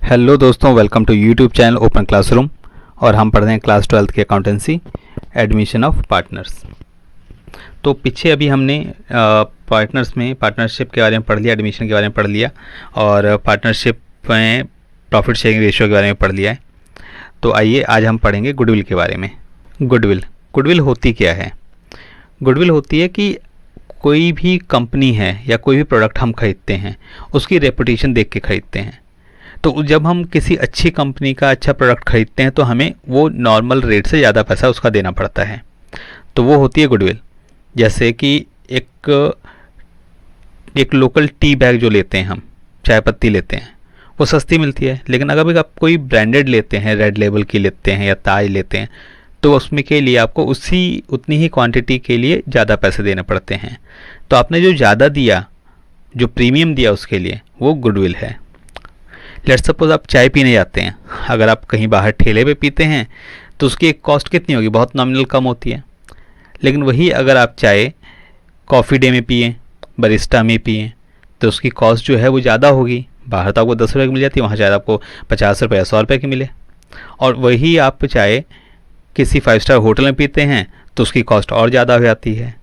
Hello दोस्तों, welcome to YouTube channel open classroom. और हम पढ़ रहे हैं क्लास 12th की अकाउंटेंसी, एडमिशन ऑफ पार्टनर्स। तो पीछे अभी हमने पार्टनर्स में पार्टनरशिप के बारे में पढ़ लिया, एडमिशन के बारे में पढ़ लिया और पार्टनरशिप में प्रॉफिट शेयरिंग रेशियो के बारे में पढ़ लिया है। तो आइए आज हम पढ़ेंगे गुडविल के बारे में। गुडविल होती क्या है? गुडविल होती है कि कोई भी कंपनी है या कोई भी प्रोडक्ट हम खरीदते हैं, उसकी रेपुटेशन देख के खरीदते हैं। तो जब हम किसी अच्छी कंपनी का अच्छा प्रोडक्ट खरीदते हैं तो हमें वो नॉर्मल रेट से ज़्यादा पैसा उसका देना पड़ता है, तो वो होती है गुडविल। जैसे कि एक लोकल टी बैग जो लेते हैं हम, चाय पत्ती लेते हैं, वो सस्ती मिलती है। लेकिन अगर आप कोई ब्रांडेड लेते हैं, रेड लेबल की लेते हैं या ताज लेते हैं, तो उसमें के लिए आपको उतनी ही क्वांटिटी के लिए ज़्यादा पैसे देने पड़ते हैं। तो आपने जो ज़्यादा दिया, जो प्रीमियम दिया, उसके लिए वो गुडविल है। लेट्स सपोज आप चाय पीने जाते हैं, अगर आप कहीं बाहर ठेले पे पीते हैं तो उसकी एक कॉस्ट कितनी होगी? बहुत नॉमिनल कम होती है। लेकिन वही अगर आप चाय कॉफ़ी डे में पिए, बरिस्टा में पिए, तो उसकी कॉस्ट जो है वो ज़्यादा होगी। बाहर तो आपको 10 रुपये की मिल जाती है, वहाँ शायद आपको 50 रुपये या 100 रुपये की मिले। और वही आप चाय किसी 5 स्टार होटल में पीते हैं तो उसकी कॉस्ट और ज़्यादा हो जाती है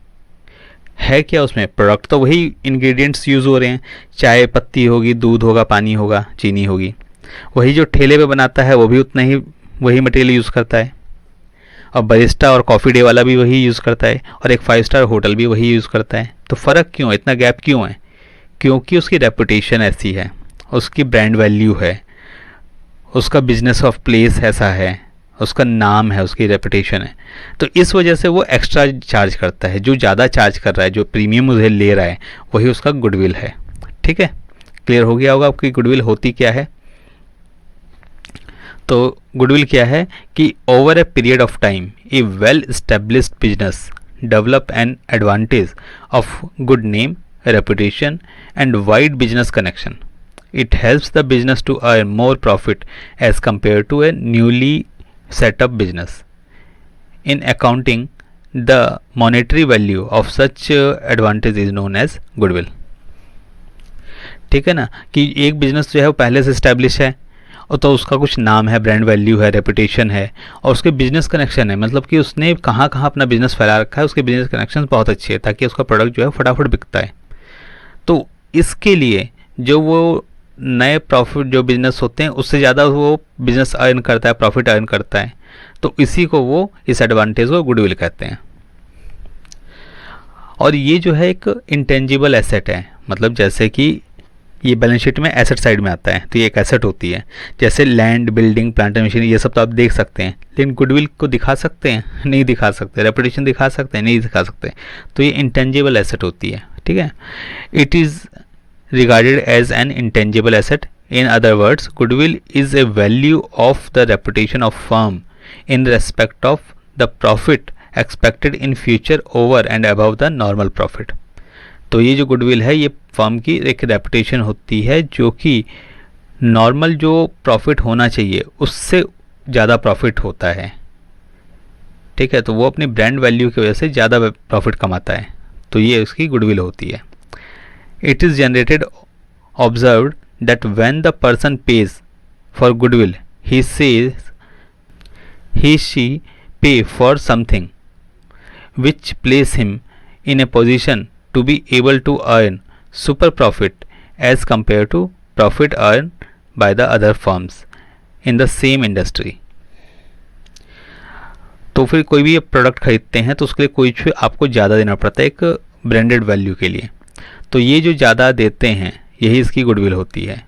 क्या उसमें? प्रोडक्ट तो वही इंग्रेडिएंट्स यूज़ हो रहे हैं, चाय पत्ती होगी, दूध होगा, पानी होगा, चीनी होगी। वही जो ठेले पे बनाता है वो भी उतना ही वही मटेरियल यूज़ करता है, और बरिस्टा और कॉफ़ी डे वाला भी वही यूज़ करता है, और एक 5 स्टार होटल भी वही यूज़ करता है। तो फ़र्क क्यों है, इतना गैप क्यों है? क्योंकि उसकी रेपुटेशन ऐसी है, उसकी ब्रांड वैल्यू है, उसका बिजनेस ऑफ प्लेस ऐसा है, उसका नाम है, उसकी रेपुटेशन है। तो इस वजह से वो एक्स्ट्रा चार्ज करता है। जो ज़्यादा चार्ज कर रहा है, जो प्रीमियम मुझे ले रहा है, वही उसका गुडविल है। ठीक है, क्लियर हो गया होगा आपकी गुडविल होती क्या है। तो गुडविल क्या है कि over a period of time A well established business develop an advantage of good name, reputation and wide business connection. It helps the business to earn more profit as compared to a newly set up business. In accounting, the monetary value of such advantage is known as goodwill. ठीक है ना, कि एक business जो है वो पहले से स्टैब्लिश है और तो उसका कुछ नाम है, ब्रांड वैल्यू है, रेपुटेशन है, और उसके बिजनेस कनेक्शन है। मतलब कि उसने कहाँ कहाँ अपना बिजनेस फैला रखा है, उसके बिजनेस कनेक्शन बहुत अच्छे हैं ताकि उसका प्रोडक्ट जो है फटाफट बिकता है। तो इसके लिए जो वो नए प्रॉफिट जो बिजनेस होते हैं उससे ज़्यादा वो बिजनेस अर्न करता है, प्रॉफिट अर्न करता है, तो इसी को वो, इस एडवांटेज को गुडविल कहते हैं। और ये जो है एक इंटेंजिबल एसेट है। मतलब जैसे कि ये बैलेंस शीट में एसेट साइड में आता है, तो ये एक एसेट होती है। जैसे land, building, plant and machinery, ये सब तो आप देख सकते हैं, लेकिन गुडविल को दिखा सकते हैं? नहीं दिखा सकते। रेपुटेशन दिखा सकते हैं? नहीं दिखा सकते। तो ये इंटेंजिबल एसेट होती है। ठीक है, it is regarded as an intangible asset. In other words, goodwill is a value of the reputation of firm in respect of the profit expected in future over and above the normal profit. तो ये जो goodwill है ये firm की एक reputation होती है जो कि नॉर्मल जो प्रॉफिट होना चाहिए उससे ज़्यादा प्रॉफिट होता है। ठीक है, तो वो अपनी ब्रांड वैल्यू की वजह से ज़्यादा प्रॉफिट कमाता है, तो ये उसकी गुडविल होती है। It is generated, observed that when the person pays for goodwill, he she pay for something which place him in a position to be able to earn super profit as compared to profit earned by the other firms in the same industry. तो फिर कोई भी product खरीदते हैं तो उसके लिए कुछ आपको ज़्यादा देना पड़ता है एक ब्रांडेड वैल्यू के लिए। तो ये जो ज़्यादा देते हैं यही इसकी गुडविल होती है।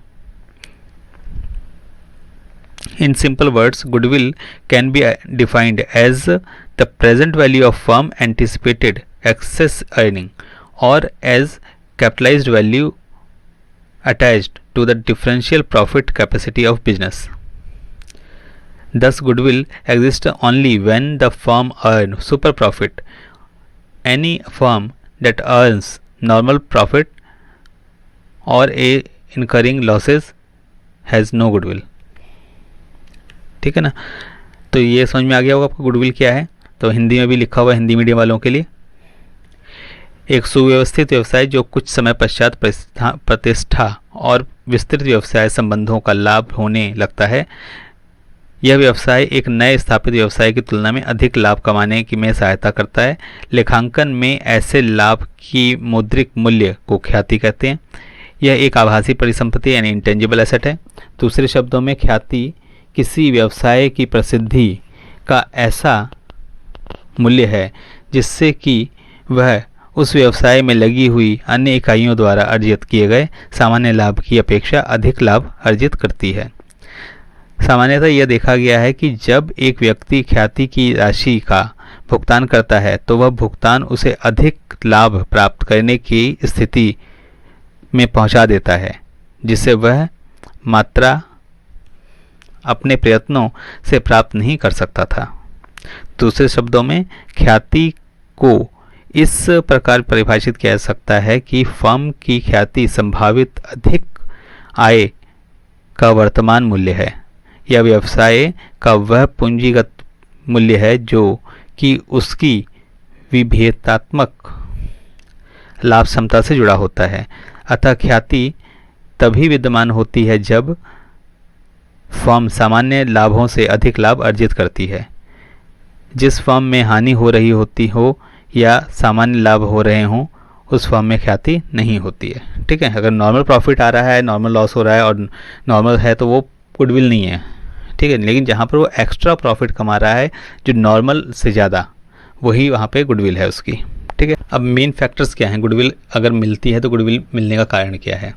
In simple words, goodwill can be defined as the present value of firm anticipated excess earning और as capitalised value attached to the differential profit capacity of business. Thus, goodwill exists only when the firm earns super profit. Any firm that earns normal profit or a incurring losses has no goodwill. ठीक है ना, तो ये समझ में आ गया होगा आपको गुडविल क्या है। तो हिंदी में भी लिखा हुआ है हिंदी मीडियम वालों के लिए। एक सुव्यवस्थित व्यवसाय जो कुछ समय पश्चात प्रतिष्ठा और विस्तृत व्यवसाय संबंधों का लाभ होने लगता है। यह व्यवसाय एक नए स्थापित व्यवसाय की तुलना में अधिक लाभ कमाने की में सहायता करता है। लेखांकन में ऐसे लाभ की मौद्रिक मूल्य को ख्याति कहते हैं। यह एक आभासी परिसंपत्ति यानी इंटेंजिबल एसेट है। दूसरे शब्दों में ख्याति किसी व्यवसाय की प्रसिद्धि का ऐसा मूल्य है जिससे कि वह उस व्यवसाय में लगी हुई अन्य इकाइयों द्वारा अर्जित किए गए सामान्य लाभ की अपेक्षा अधिक लाभ अर्जित करती है। सामान्यतः यह देखा गया है कि जब एक व्यक्ति ख्याति की राशि का भुगतान करता है तो वह भुगतान उसे अधिक लाभ प्राप्त करने की स्थिति में पहुंचा देता है जिसे वह मात्रा अपने प्रयत्नों से प्राप्त नहीं कर सकता था। दूसरे शब्दों में ख्याति को इस प्रकार परिभाषित किया जा सकता है कि फर्म की ख्याति संभावित अधिक आय का वर्तमान मूल्य है या व्यवसाय का वह पूंजीगत मूल्य है जो कि उसकी विभेदात्मक लाभ क्षमता से जुड़ा होता है। अतः ख्याति तभी विद्यमान होती है जब फर्म सामान्य लाभों से अधिक लाभ अर्जित करती है। जिस फर्म में हानि हो रही होती हो या सामान्य लाभ हो रहे हों उस फर्म में ख्याति नहीं होती है। ठीक है, अगर नॉर्मल प्रॉफिट आ रहा है, नॉर्मल लॉस हो रहा है और नॉर्मल है तो वो गुडविल नहीं है। ठीक है, लेकिन जहाँ पर वो एक्स्ट्रा प्रॉफिट कमा रहा है जो नॉर्मल से ज़्यादा, वही वहाँ पे गुडविल है उसकी। ठीक है, अब मेन फैक्टर्स क्या हैं, गुडविल अगर मिलती है तो गुडविल मिलने का कारण क्या है।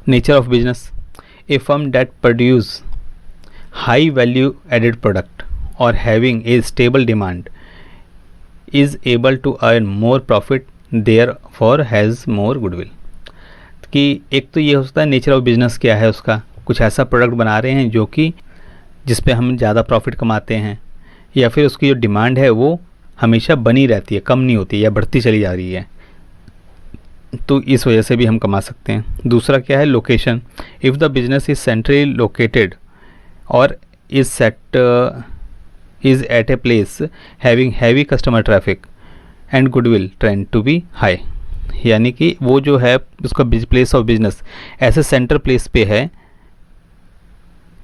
Nature of business, a firm that produce high value added product और having a stable demand is able to earn more profit therefore has more goodwill. कि एक तो ये हो सकता है नेचर ऑफ बिजनेस क्या है उसका, कुछ ऐसा प्रोडक्ट बना रहे हैं जो कि जिस पे हम ज़्यादा प्रॉफिट कमाते हैं, या फिर उसकी जो डिमांड है वो हमेशा बनी रहती है, कम नहीं होती या बढ़ती चली जा रही है, तो इस वजह से भी हम कमा सकते हैं। दूसरा क्या है, location, if the business is centrally located और is at a place having heavy customer traffic and goodwill trend to be high। यानी कि वो जो है उसका प्लेस ऑफ बिजनेस ऐसे सेंटर प्लेस पे है,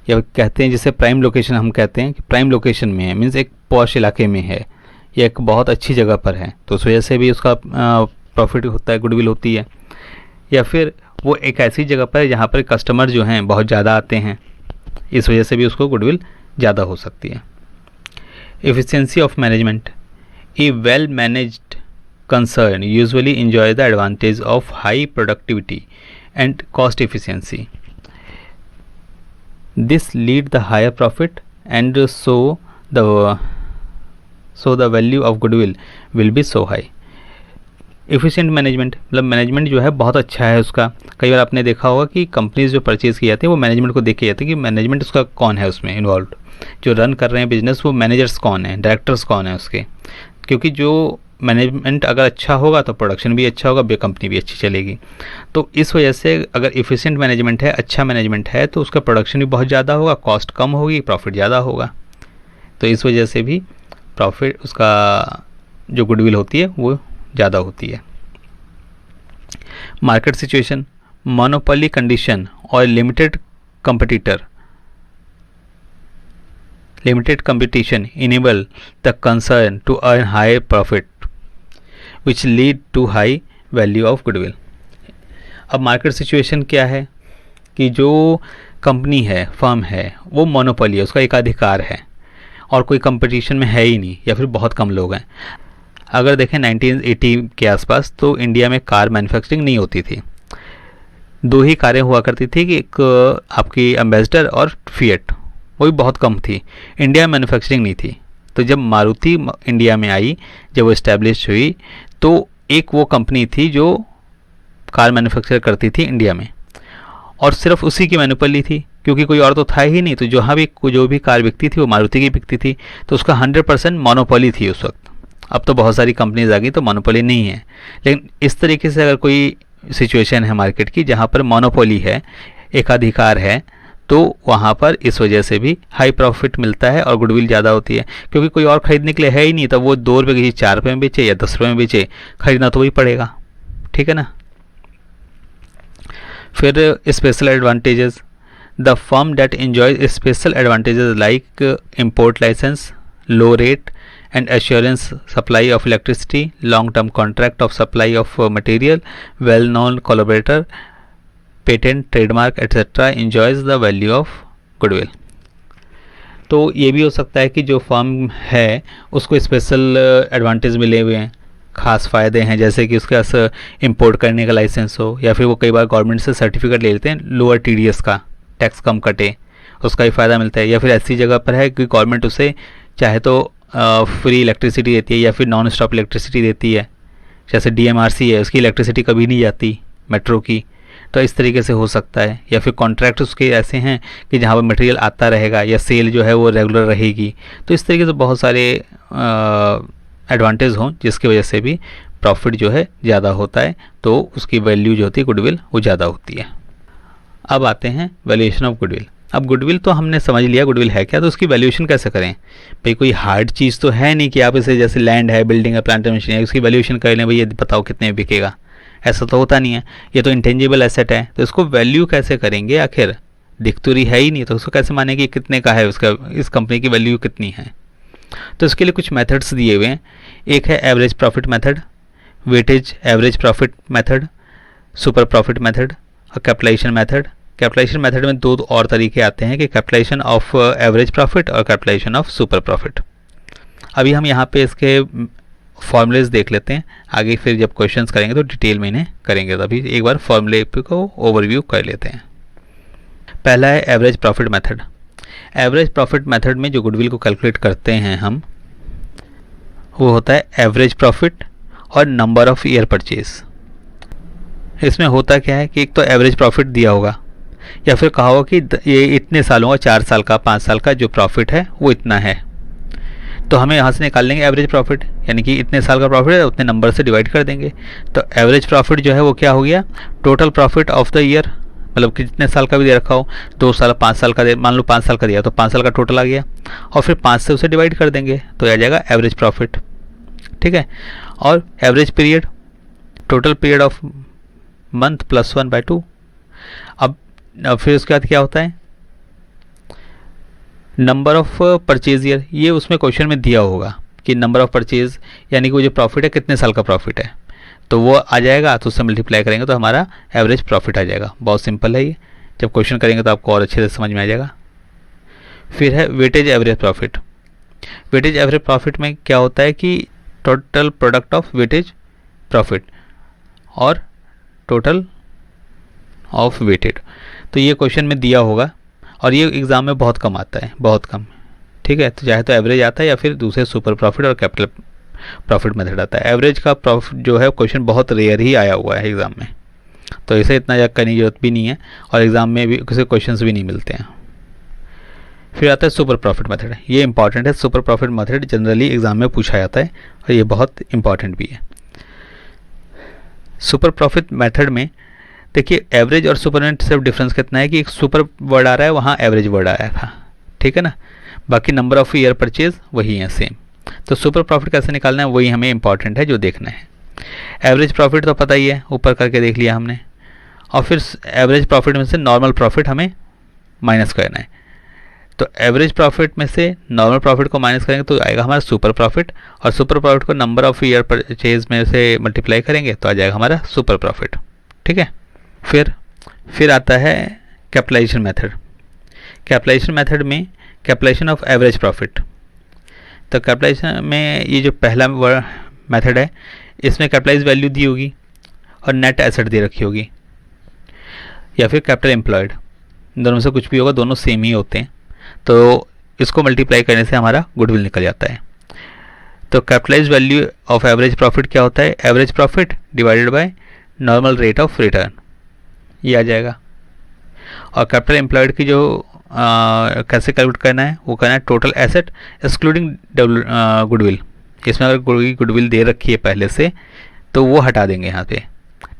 या कहते हैं जिसे प्राइम लोकेशन हम कहते हैं कि प्राइम लोकेशन में है, मीन्स एक पॉश इलाके में है या एक बहुत अच्छी जगह पर है, तो उस वजह से भी उसका प्रॉफिट होता है, गुडविल होती है। या फिर वो एक ऐसी जगह पर है जहाँ पर कस्टमर जो हैं बहुत ज़्यादा आते हैं, इस वजह से भी उसको गुडविल ज़्यादा हो सकती है। Efficiency of management, a well managed concern usually enjoy the advantage of high productivity and cost efficiency. This lead the higher profit and so the value of goodwill will be so high। Efficient management मतलब management जो है बहुत अच्छा है उसका। कई बार आपने देखा होगा कि कंपनीज जो परचेज़ की जाती है वो मैनेजमेंट को देख के जाती है कि मैनेजमेंट उसका कौन है उसमें इन्वॉल्व, जो रन कर रहे हैं बिजनेस वो मैनेजर्स कौन है, डायरेक्टर्स कौन है उसके। क्योंकि जो मैनेजमेंट अगर अच्छा होगा तो प्रोडक्शन भी अच्छा होगा, कंपनी भी अच्छी चलेगी। तो इस वजह से अगर इफ़िशिएंट मैनेजमेंट है, अच्छा मैनेजमेंट है, तो उसका प्रोडक्शन भी बहुत ज़्यादा होगा, कॉस्ट कम होगी, प्रॉफिट ज़्यादा होगा। तो इस वजह से भी प्रॉफिट उसका जो गुडविल होती है वो ज़्यादा होती है। मार्केट सिचुएशन, मोनोपोली कंडीशन और limited competition enable the concern to earn high profit which lead to high value of goodwill। अब मार्केट सिचुएशन क्या है कि जो कंपनी है, फर्म है, वो मोनोपोली है, उसका एकाधिकार है और कोई कंपटीशन में है ही नहीं या फिर बहुत कम लोग हैं। अगर देखें 1980 के आसपास तो इंडिया में कार मैन्युफैक्चरिंग नहीं होती थी, दो ही कारें हुआ करती थी कि एक आपकी एम्बेसडर और फिएट, वो भी बहुत कम थी, इंडिया में मैन्युफैक्चरिंग नहीं थी। तो जब मारुति इंडिया में आई, जब वो इस्टेब्लिश हुई, तो एक वो कंपनी थी जो कार मैन्युफैक्चर करती थी इंडिया में और सिर्फ उसी की मोनोपोली थी क्योंकि कोई और तो था ही नहीं। तो जो भी कार बिकती थी वो मारुति की बिकती थी, तो उसका 100% मोनोपोली थी उस वक्त। अब तो बहुत सारी कंपनीज आ गई तो मोनोपोली नहीं है, लेकिन इस तरीके से अगर कोई सिचुएशन है मार्केट की जहाँ पर मोनोपोली है, एकाधिकार है, तो वहाँ पर इस वजह से भी हाई प्रॉफिट मिलता है और गुडविल ज़्यादा होती है, क्योंकि कोई और खरीदने के लिए है ही नहीं, तब वो 2 रुपये की चीज़ 4 रुपये में बेचे या 10 रुपये में बेचे, खरीदना तो वही पड़ेगा, ठीक है ना। फिर special advantages, the firm that enjoy special advantages like import licence, low rate and assurance supply of electricity, long term contract of supply of material, well known collaborator, patent, trademark etc. enjoys the value of goodwill। तो ये भी हो सकता है कि जो firm है उसको स्पेशल एडवांटेज मिले हुए हैं, खास फ़ायदे हैं, जैसे कि उसके पास इंपोर्ट करने का लाइसेंस हो, या फिर वो कई बार गवर्नमेंट से सर्टिफिकेट ले लेते हैं लोअर TDS का, टैक्स कम कटे, उसका भी फ़ायदा मिलता है, या फिर ऐसी जगह पर है कि गवर्नमेंट उसे चाहे तो फ्री इलेक्ट्रिसिटी देती है या फिर नॉन स्टॉप इलेक्ट्रिसिटी देती है, जैसे DMRC है, उसकी इलेक्ट्रिसिटी कभी नहीं जाती मेट्रो की, तो इस तरीके से हो सकता है। या फिर कॉन्ट्रैक्ट उसके ऐसे हैं कि जहाँ पर मटेरियल आता रहेगा या सेल जो है वो रेगुलर रहेगी, तो इस तरीके से बहुत सारे एडवांटेज हों जिसकी वजह से भी प्रॉफिट जो है ज़्यादा होता है, तो उसकी वैल्यू जो होती है गुडविल वो ज़्यादा होती है। अब आते हैं वैल्यूएशन ऑफ गुडविल। अब गुडविल तो हमने समझ लिया गुडविल है क्या, तो उसकी वैल्यूएशन कैसे करें। भाई कोई हार्ड चीज़ तो है नहीं कि आप इसे जैसे लैंड है, बिल्डिंग है, प्लांट मशीन है, उसकी वैल्यूएशन कर लें, भाई ये बताओ कितने में बिकेगा, ऐसा तो होता नहीं है। ये तो इंटेंजिबल एसेट है, तो इसको वैल्यू कैसे करेंगे, आखिर दिख तो रही है ही नहीं, तो उसको कैसे मानेंगे कितने का है, उसका इस कंपनी की वैल्यू कितनी है। तो इसके लिए कुछ मेथड्स दिए हुए हैं। एक है average profit method, weightage average profit method, super profit method और कैपिटलाइजेशन मेथड। कैपिटलाइजेशन मेथड में 2 और तरीके आते हैं कि कैपिटलाइजेशन ऑफ एवरेज प्रॉफिट और कैपिटलाइजेशन ऑफ सुपर प्रॉफिट। अभी हम यहाँ पे इसके फॉर्मूलेज देख लेते हैं, आगे फिर जब क्वेश्चंस करेंगे तो डिटेल में इन्हें करेंगे, तो अभी एक बार फॉर्मूले को ओवरव्यू कर लेते हैं। पहला है average profit method. Average profit method में जो गुडविल को कैलकुलेट करते हैं हम, वो होता है एवरेज प्रॉफिट और नंबर ऑफ ईयर परचेज। इसमें होता क्या है कि एक तो एवरेज प्रॉफिट दिया होगा या फिर कहा होगा कि ये इतने सालों का, 4 साल का, 5 साल का जो प्रॉफिट है वो इतना है, तो हमें यहाँ से निकाल लेंगे एवरेज प्रॉफिट, यानी कि इतने साल का प्रॉफिट है उतने नंबर से डिवाइड कर देंगे। तो एवरेज प्रॉफिट जो है वो क्या हो गया, total profit of the year, मतलब कि जितने साल का भी दे रखा हो, 2 साल 5 साल का दे, मान लो 5 साल का दिया तो 5 साल का टोटल आ गया, और फिर 5 से उसे डिवाइड कर देंगे तो आ जाएगा एवरेज प्रॉफिट, ठीक है। और average period, total period of month plus 1/2। अब फिर उसके बाद क्या होता है, नंबर ऑफ परचेज ईयर, ये उसमें क्वेश्चन में दिया होगा कि नंबर ऑफ परचेज यानी कि वो जो प्रॉफिट है कितने साल का प्रॉफिट है, तो वो आ जाएगा, तो उससे मल्टीप्लाई करेंगे तो हमारा एवरेज प्रॉफिट आ जाएगा। बहुत सिंपल है ये, जब क्वेश्चन करेंगे तो आपको और अच्छे से समझ में आ जाएगा। फिर है weightage average profit. Weightage average profit में क्या होता है कि total product of weightage profit और टोटल ऑफ वेटेड, तो ये क्वेश्चन में दिया होगा और ये एग्ज़ाम में बहुत कम आता है, बहुत कम, ठीक है। तो चाहे तो एवरेज आता है या फिर दूसरे सुपर प्रॉफिट और कैपिटल प्रॉफिट मेथड आता है। एवरेज का प्रॉफिट जो है क्वेश्चन बहुत रेयर ही आया हुआ है एग्ज़ाम में, तो इसे इतना ज़्यादा करने की जरूरत भी नहीं है और एग्ज़ाम में भी किसी क्वेश्चंस भी नहीं मिलते हैं। फिर आता है सुपर प्रॉफिट मेथड, ये इंपॉर्टेंट है। Super profit method generally exam में पूछा जाता है और ये बहुत इंपॉर्टेंट भी है। सुपर प्रॉफिट मेथड में देखिए एवरेज और सुपर में सिर्फ डिफरेंस कितना है कि एक सुपर वर्ड आ रहा है, वहाँ एवरेज वर्ड आया था, ठीक है ना, बाकी नंबर ऑफ ईयर परचेज वही है सेम। तो सुपर प्रॉफिट कैसे निकालना है वही हमें इंपॉर्टेंट है जो देखना है। एवरेज प्रॉफिट तो पता ही है, ऊपर करके देख लिया हमने, और फिर एवरेज प्रॉफिट में से नॉर्मल प्रॉफिट हमें माइनस करना है। तो एवरेज प्रॉफिट में से नॉर्मल प्रॉफिट को माइनस करेंगे तो आएगा हमारा सुपर प्रॉफिट, और सुपर प्रॉफिट को नंबर ऑफ ईयर परचेज में से मल्टीप्लाई करेंगे तो आ जाएगा हमारा सुपर प्रॉफिट, ठीक है। फिर आता है कैपिटलाइजेशन मेथड। कैपिटलाइजेशन मेथड में कैपिटलाइजेशन ऑफ एवरेज प्रॉफिट। तो कैपिटलाइजेशन में ये जो पहला मेथड है इसमें कैपिटलाइज वैल्यू दी होगी और नेट एसेट दे रखी होगी, या फिर कैपिटल एम्प्लॉयड, दोनों में से कुछ भी होगा, दोनों सेम ही होते हैं। तो इसको मल्टीप्लाई करने से हमारा गुडविल निकल जाता है। तो capitalise value of average profit क्या होता है, average profit divided by normal rate of return, ये आ जाएगा। और कैपिटल एम्प्लॉयड की जो कैसे कैलकुलेट करना है वो करना है टोटल एसेट एक्सक्लूडिंग गुडविल। इसमें अगर गुडविल दे रखी है पहले से तो वो हटा देंगे यहाँ पे,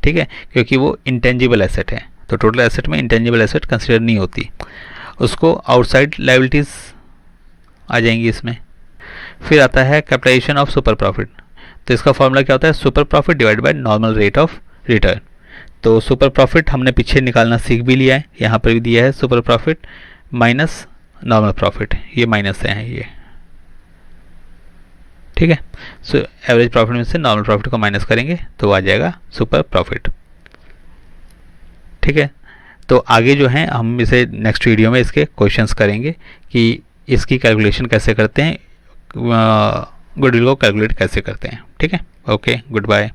ठीक है, क्योंकि वो इंटेंजिबल एसेट है, तो टोटल एसेट में इंटेंजिबल एसेट कंसिडर नहीं होती। उसको आउटसाइड लायबिलिटीज़ आ जाएंगी इसमें। फिर आता है कैपिटलाइजेशन ऑफ सुपर प्रॉफिट। तो इसका फॉर्मूला क्या होता है, super profit divide by normal rate of return. तो सुपर प्रॉफिट हमने पीछे निकालना सीख भी लिया है, यहाँ पर भी दिया है super profit minus normal profit, ये माइनस से है ये, ठीक है। सो एवरेज प्रॉफिट में से नॉर्मल प्रॉफिट को माइनस करेंगे तो आ जाएगा सुपर प्रॉफिट, ठीक है। तो आगे जो है हम इसे नेक्स्ट वीडियो में इसके क्वेश्चंस करेंगे कि इसकी कैलकुलेशन कैसे करते हैं, गुडविल को कैलकुलेट कैसे करते हैं, ठीक है। Okay, good bye.